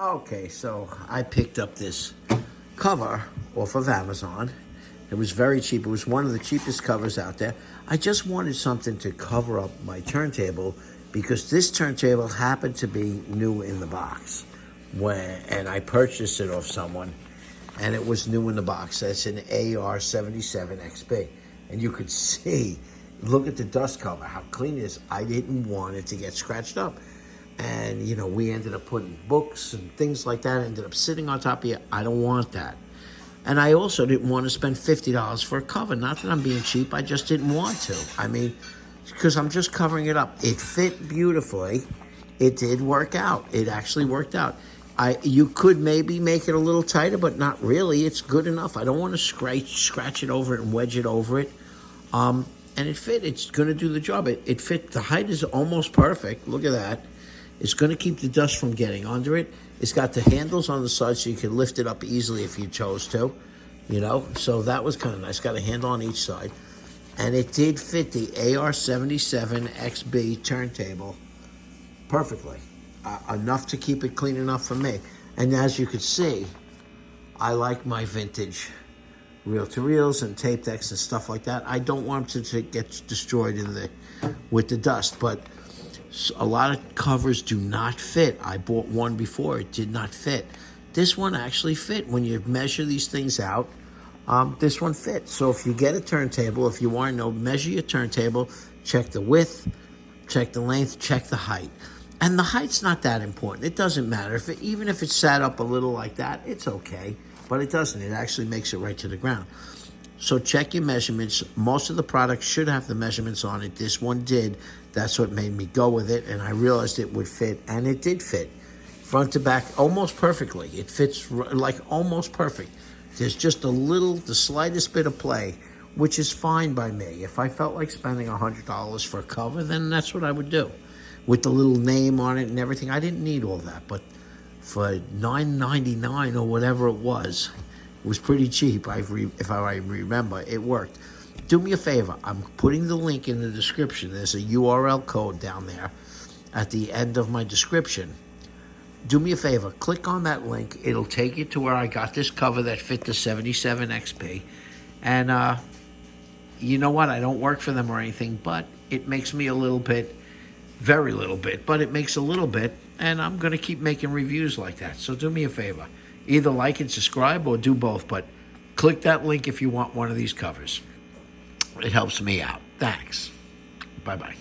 Okay, so I picked up this cover off of Amazon. It was very cheap. It was one of the cheapest covers out there. I just wanted something to cover up my turntable because this turntable happened to be new in the box. And I purchased it off someone, and it was new in the box. That's an ar77xb. And you could see, look at the dust cover, how clean it is. I didn't want it to get scratched up. And, you know, we ended up putting books and things like that, ended up sitting on top of it. I don't want that. And I also didn't want to spend $50 for a cover. Not that I'm being cheap, I just didn't want to. I mean, because I'm just covering it up. It fit beautifully. It did work out. It actually worked out. You could maybe make it a little tighter, but not really. It's good enough. I don't want to scratch it over it and wedge it over it. And it fit. It's going to do the job. It fit. The height is almost perfect. Look at that. It's going to keep the dust from getting under it. It's got the handles on the side so you can lift it up easily if you chose to, you know. So that was kind of nice. Got a handle on each side. And it did fit the ar77xb turntable perfectly. Enough to keep it clean enough for me. And as you can see, I like my vintage reel-to-reels and tape decks and stuff like that. I don't want them to get destroyed with the dust, but a lot of covers do not fit. I bought one before, it did not fit. This one actually fit. When you measure these things out, this one fits. So if you get a turntable, if you want to know, measure your turntable, check the width, check the length, check the height. And the height's not that important. It doesn't matter. Even if it sat up a little like that, it's okay. But it doesn't. It actually makes it right to the ground. So check your measurements. Most of the products should have the measurements on it. This one did. That's what made me go with it. And I realized it would fit. And it did fit. Front to back, almost perfectly. It fits like almost perfect. There's just the slightest bit of play, which is fine by me. If I felt like spending $100 for a cover, then that's what I would do. With the little name on it and everything. I didn't need all that. But for $9.99 or whatever it was pretty cheap. If I remember, it worked. Do me a favor. I'm putting the link in the description. There's a URL code down there at the end of my description. Do me a favor. Click on that link. It'll take you to where I got this cover that fit the 77xb. And you know what? I don't work for them or anything, but it makes me a little bit, very little bit, but it makes a little bit, and I'm going to keep making reviews like that. So do me a favor. Either like and subscribe or do both, but click that link if you want one of these covers. It helps me out. Thanks. Bye-bye.